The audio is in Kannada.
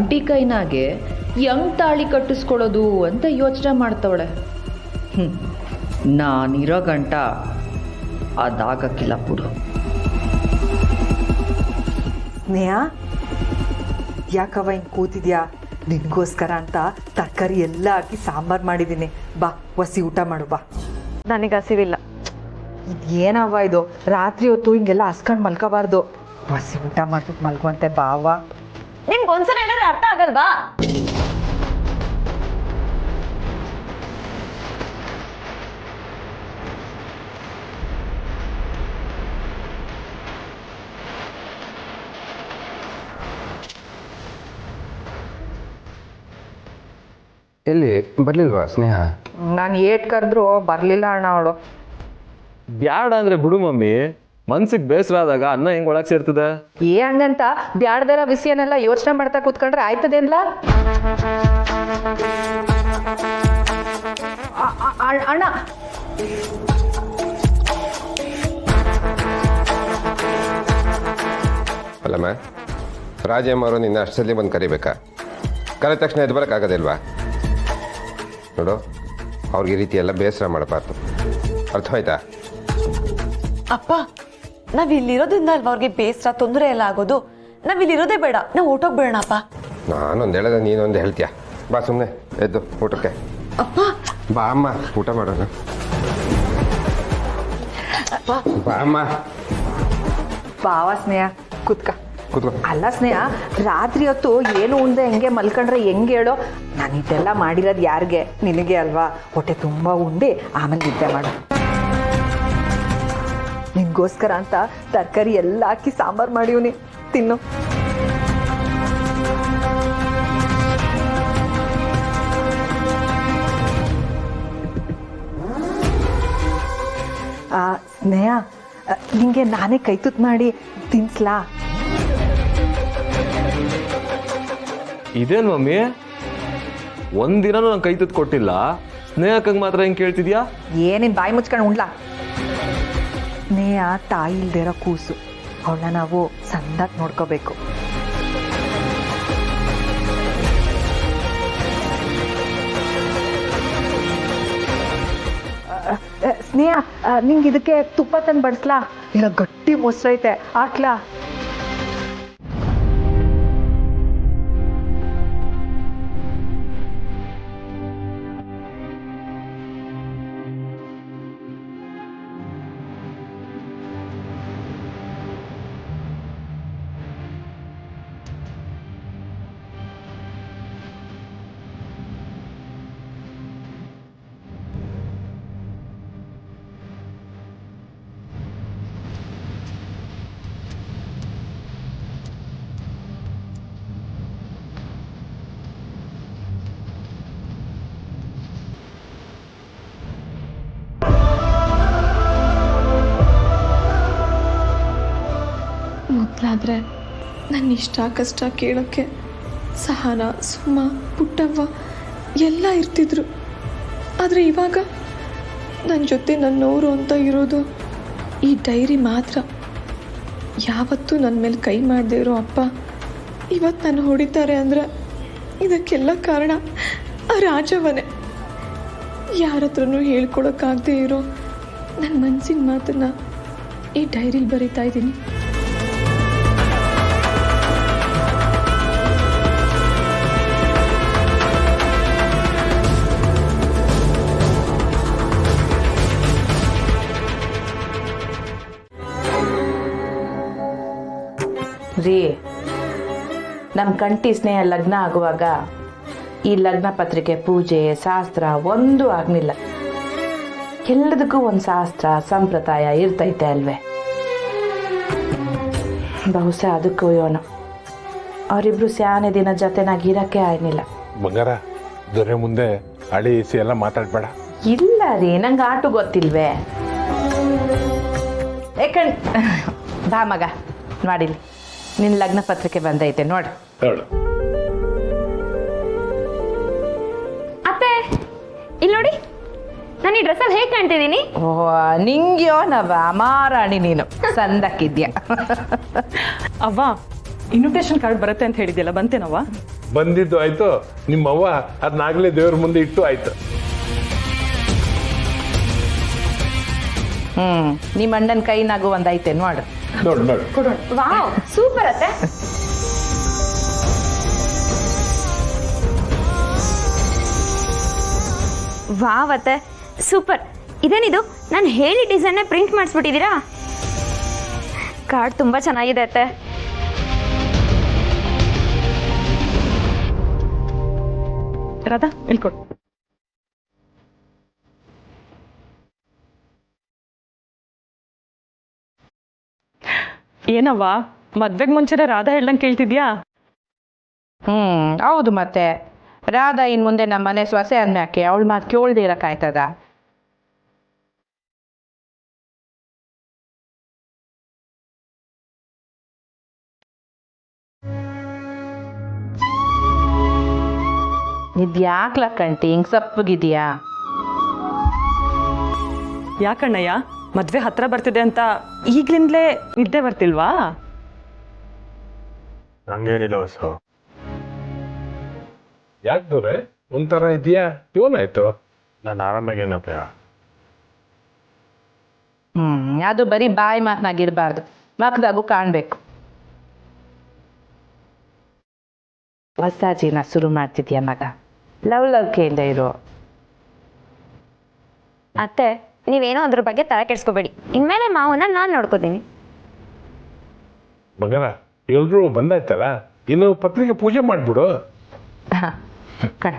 ಒಂಟಿ ಕೈನಾಗೆ ಹೆಂಗ್ ತಾಳಿ ಕಟ್ಟಿಸ್ಕೊಳ್ಳೋದು ಅಂತ ಯೋಚನೆ ಮಾಡ್ತವಳೆ. ನಾನಿರೋ ಗಂಟ ಅದಾಗಕ್ಕಿಲ್ಲ ಬಿಡು. ಸ್ನೇಹ, ಯಾಕವ ಹಿಂಗೆ ಕೂತಿದ್ಯಾ? ನಿನಗೋಸ್ಕರ ಅಂತ ತರಕಾರಿ ಎಲ್ಲ ಹಾಕಿ ಸಾಂಬಾರು ಮಾಡಿದ್ದೀನಿ. ಬಾ ಒಸಿ ಊಟ ಮಾಡು ಬಾ. ನನಗೆ ಹಸಿವಿಲ್ಲ. ಇದೇನವ್ವ ಇದು? ರಾತ್ರಿ ಹೊತ್ತು ಹಿಂಗೆಲ್ಲ ಹಸ್ಕೊಂಡು ಮಲ್ಕೋಬಾರ್ದು. ಒಸಿ ಊಟ ಮಾಡ್ಬಿಟ್ಟು ಮಲ್ಕೊಂತೆ ಬಾವ. ನಿಮ್ಗೆ ಒಂದ್ಸಲ ಹೇಳಿದ್ರೆ ಅರ್ಥ ಆಗಲ್ವಾ? ಎಲ್ಲಿ ಬರ್ಲಿಲ್ವಾ ಸ್ನೇಹ? ನಾನು ಏಟ್ ಕರೆದ್ರು ಬರಲಿಲ್ಲ ಅಣ್ಣ ಅವಳು. ಬ್ಯಾಡ ಅಂದ್ರೆ ಬಿಡು ಮಮ್ಮಿ, ಮನ್ಸಿಗೆ ಬೇಸರ ಆದಾಗ ಅನ್ನ ಹೆಂಗ್ ಒಳಗ್ ಸೇರ್ತದೆ? ಹಂಗಂತ ಬ್ಯಾಡ್ದರ ವಿಷಯನೆಲ್ಲ ಯೋಚನೆ ಮಾಡ್ತಾ ಕೂತ್ಕೊಂಡ್ರೆ ಆಯ್ತದೇನ್ಲ? ಅಣ್ಣ, ಅಲ್ಲಮ್ಮ, ರಾಜಮ್ಮ ಅವರು ನಿನ್ನ ಅಷ್ಟಲ್ಲಿ ಬಂದು ಕರಿಬೇಕಾ? ಕರೆದ ತಕ್ಷಣ ಎದ್ದು ಬರೋಕ್ಕಾಗೋದಿಲ್ವಾ? ನೋಡು, ಅವ್ರಿಗೆ ಈ ರೀತಿ ಎಲ್ಲ ಬೇಸರ ಮಾಡಬಾರ್ದು, ಅರ್ಥವಾಯ್ತಾ? ಅಪ್ಪ, ನಾವ್ ಇಲ್ಲಿರೋದ್ರಿಂದ ಅಲ್ವಾ ಅವ್ರಿಗೆ ಬೇಸರ ತೊಂದರೆ ಎಲ್ಲ ಆಗೋದು. ನಾವ್ ಇಲ್ಲಿರೋದೇ ಬೇಡ, ನಾವು ಓಟೋಗ್ಬೇಡ ಅಪ್ಪ. ನಾನೊಂದು ಹೇಳಿದ್ರೆ ನೀನೊಂದು ಹೇಳ್ತೀಯ. ಬಾ ಸುಮ್ಮನೆ ಎದ್ದು ಊಟಕ್ಕೆ. ಅಪ್ಪ ಬಾ ಅಮ್ಮ, ಊಟ ಮಾಡೋಣ. ಬಾ ಅಮ್ಮ. ಬಾವ ಸ್ನೇಹ, ಕೂತ್ಕ. ಕೂತ್ಕೋ. ಅಲ್ಲ ಸ್ನೇಹ, ರಾತ್ರಿ ಹೊತ್ತು ಏನು ಉಂಡೆ ಹೆಂಗೆ ಮಲ್ಕೊಂಡ್ರೆ ಹೆಂಗೆ ಹೇಳೋ? ನಾನು ಇದೆಲ್ಲ ಮಾಡಿರೋದು ಯಾರಿಗೆ? ನಿನಗೆ ಅಲ್ವಾ? ಹೊಟ್ಟೆ ತುಂಬ ಉಂಡು ಆಮೇಲೆ ನಿದ್ದೆ ಮಾಡು. ನಿನ್ಗೋಸ್ಕರ ಅಂತ ತರಕಾರಿ ಎಲ್ಲ ಹಾಕಿ ಸಾಂಬಾರು ಮಾಡಿವ್ನಿ, ತಿನ್ನು. ಸ್ನೇಹ, ನಿಂಗೆ ನಾನೇ ಕೈ ತುತ್ತು ಮಾಡಿ ತಿನ್ಸ್ಲಾ? ಇದೇನ್ ಮಮ್ಮಿ, ಒಂದಿನೂ ನಂಗೆ ಕೈ ತುತ್ತು ಕೊಟ್ಟಿಲ್ಲ, ಸ್ನೇಹಕ್ಕಂಗೆ ಮಾತ್ರ ಹೆಂಗೆ ಕೇಳ್ತಿದ್ಯಾ? ಏನಿನ್ ಬಾಯಿ ಮುಚ್ಕೊಂಡು ಉಣ್ಲಾ? ಸ್ನೇಹ ತಾಯಿ ಇಲ್ದಿರೋ ಕೂಸು, ಅವಳನ್ನ ನಾವು ಸಂದಾಗಿ ನೋಡ್ಕೋಬೇಕು. ಸ್ನೇಹ, ನಿಂಗೆ ಇದಕ್ಕೆ ತುಪ್ಪ ತಂದು ಬಡಿಸ್ಲಾ? ಇಲ್ಲ ಗಟ್ಟಿ ಮೊಸರೈತೆ, ಹಾಕ್ಲಾ? ಮೊದಲಾದರೆ ನನ್ನ ಇಷ್ಟ ಕಷ್ಟ ಕೇಳೋಕ್ಕೆ ಸಹನ, ಸುಮ್ಮ, ಪುಟ್ಟವ್ವ ಎಲ್ಲ ಇರ್ತಿದ್ರು. ಆದರೆ ಇವಾಗ ನನ್ನ ಜೊತೆ ನನ್ನವರು ಅಂತ ಇರೋದು ಈ ಡೈರಿ ಮಾತ್ರ. ಯಾವತ್ತೂ ನನ್ನ ಮೇಲೆ ಕೈ ಮಾಡದೇ ಇರೋ ಅಪ್ಪ ಇವತ್ತು ನಾನು ಹೊಡಿತಾರೆ ಅಂದರೆ ಇದಕ್ಕೆಲ್ಲ ಕಾರಣ ಆ ರಾಜವನೇ. ಯಾರ ಹತ್ರನೂ ಹೇಳ್ಕೊಳಕ್ಕಾಗದೇ ಇರೋ ನನ್ನ ಮನಸ್ಸಿನ ಮಾತನ್ನು ಈ ಡೈರಿಲಿ ಬರೀತಾ ಇದ್ದೀನಿ. ರೀ, ನಮ್ಮ ಕಂಠಿ ಸ್ನೇಹ ಲಗ್ನ ಆಗುವಾಗ ಈ ಲಗ್ನ ಪತ್ರಿಕೆ, ಪೂಜೆ, ಶಾಸ್ತ್ರ ಒಂದೂ ಆಗಲಿಲ್ಲ. ಎಲ್ಲದಕ್ಕೂ ಒಂದು ಶಾಸ್ತ್ರ ಸಂಪ್ರದಾಯ ಇರ್ತೈತೆ ಅಲ್ವೇ? ಬಹುಶಃ ಅದಕ್ಕೂ ಯೋನು ಅವರಿಬ್ರು ಸ್ಯಾನೆ ದಿನ ಜೊತೆನಾಗಿ ಇರೋಕ್ಕೆ ಆಗಲಿಲ್ಲ. ಬಂಗಾರ, ದೊರೆ ಮುಂದೆ ಹಳಿ ಇಸಿ ಎಲ್ಲ ಮಾತಾಡ್ಬೇಡ. ಇಲ್ಲ ರೀ, ನಂಗೆ ಆಟು ಗೊತ್ತಿಲ್ವೇ? ಯಾಕಂಡ್ ಬಾ ಮಗ, ಮಾಡಿಲಿ ನಿನ್ನ ಲಗ್ನ ಪತ್ರಿಕೆ ಬಂದೈತೆ ನೋಡು. ಅತ್ತೆ, ಇಲ್ಲಿ ನೋಡಿ, ನಾನು ಈ ಡ್ರೆಸ್ಸಲ್ಲಿ ಹೇಗೆ ಕಾಣ್ತಿದ್ದೀನಿ? ಓ, ನಿಂಗ್ಯೋನವ ಮಾರಾಣಿ, ನೀನು ಸಂದಕ್ಕಿದ್ಯಾ. ಅವ್ವ, ಇನ್ವಿಟೇಷನ್ ಕಾರ್ಡ್ ಬರುತ್ತೆ ಅಂತ ಹೇಳಿದ್ಯಲ್ಲ, ಬಂತೇನವ್ವ? ಬಂದಿದ್ದು ಆಯ್ತು, ನಿಮ್ಮವ್ವ ಅದನ್ನಾಗಲೇ ದೇವ್ರ ಮುಂದೆ ಇಟ್ಟು ಆಯ್ತು. ನಿಮ್ಮ ಅಣ್ಣನ ಕೈನಾಗು ಒಂದೈತೆ ನೋಡು. ನೋಡು ನೋಡು. ವಾವ್ ಸೂಪರ್ ಅತ್ತೆ. ವಾವ್ ಅತ್ತೆ ಸೂಪರ್. ಇದೇನಿದು, ನಾನು ಹೇಳಿ ಡಿಸೈನ್ನ ಪ್ರಿಂಟ್ ಮಾಡಿಸ್ಬಿಟ್ಟಿದ್ದೀರಾ? ಕಾರ್ಡ್ ತುಂಬ ಚೆನ್ನಾಗಿದೆ ಅತ್ತೆ. ರಾಧಾ ಇಲ್ಕೊಡು. ಏನವ್ವ, ಮದ್ವೆಗೆ ಮುಂಚೆನೆ ರಾಧಾ ಹೇಳ್ದಂಗೆ ಕೇಳ್ತಿದ್ಯಾ? ಹೌದು ಮತ್ತೆ. ರಾಧಾ ಇನ್ ಮುಂದೆ ನಮ್ಮ ಮನೆ ಸೊಸೆ ಅನ್ಯಾಕೆ ಅವಳ ಮಾತು ಕೇಳ್ದೆ ಇರಕ್ಕಾಯ್ತದ? ಇದ್ಯಾಕ್ಲ ಕಂಟಿ ಹಿಂಗ್ ಸಪ್ಪಗಿದ್ಯಾ? ಯಾಕಣ್ಣಯ್ಯ, ಮದ್ವೆ ಹತ್ರ ಬರ್ತಿದೆ ಅಂತ ಈಗ್ಲಿಂದಲೇ ನಿದ್ದೆ ಬರ್ತಿಲ್ವಾ? ಹಂಗೇನಿಲ್ಲ ಹೊಸ. ಯಾಕೆ ದೂರೆ ಒಂಥರ ಇದೆಯಾ? ಏನಾಯ್ತು? ನಾನು ಆರಾಮಾಗೇನಪ್ಪ. ಅದು ಬರೀ ಬಾಯಿ ಮಾತನಾಗಿರ್ಬಾರ್ದು, ಮಕ್ದಾಗೂ ಕಾಣ್ಬೇಕು. ಹೊಸ ಜೀವನ ಶುರು ಮಾಡ್ತಿದ್ಯಾ ಮಗ, ಲವ್ಲವಿಕೆಯಿಂದ ಇರೋ. ಅತ್ತೆ ನೀವೇನೋ ಅದ್ರ ಬಗ್ಗೆ ತಲೆ ಕೆಡಿಸ್ಕೋಬೇಡಿ. ಇನ್ಮೇಲೆ ಮಾವನ್ನ ನಾನು ನೋಡ್ಕೋತೀನಿ. ಮಗನ ಎಲ್ರೂ ಬಂದಾಯ್ತಲ್ಲ, ಇನ್ನು ಪತ್ರಿಕೆ ಪೂಜೆ ಮಾಡ್ಬಿಡು. ಕಣ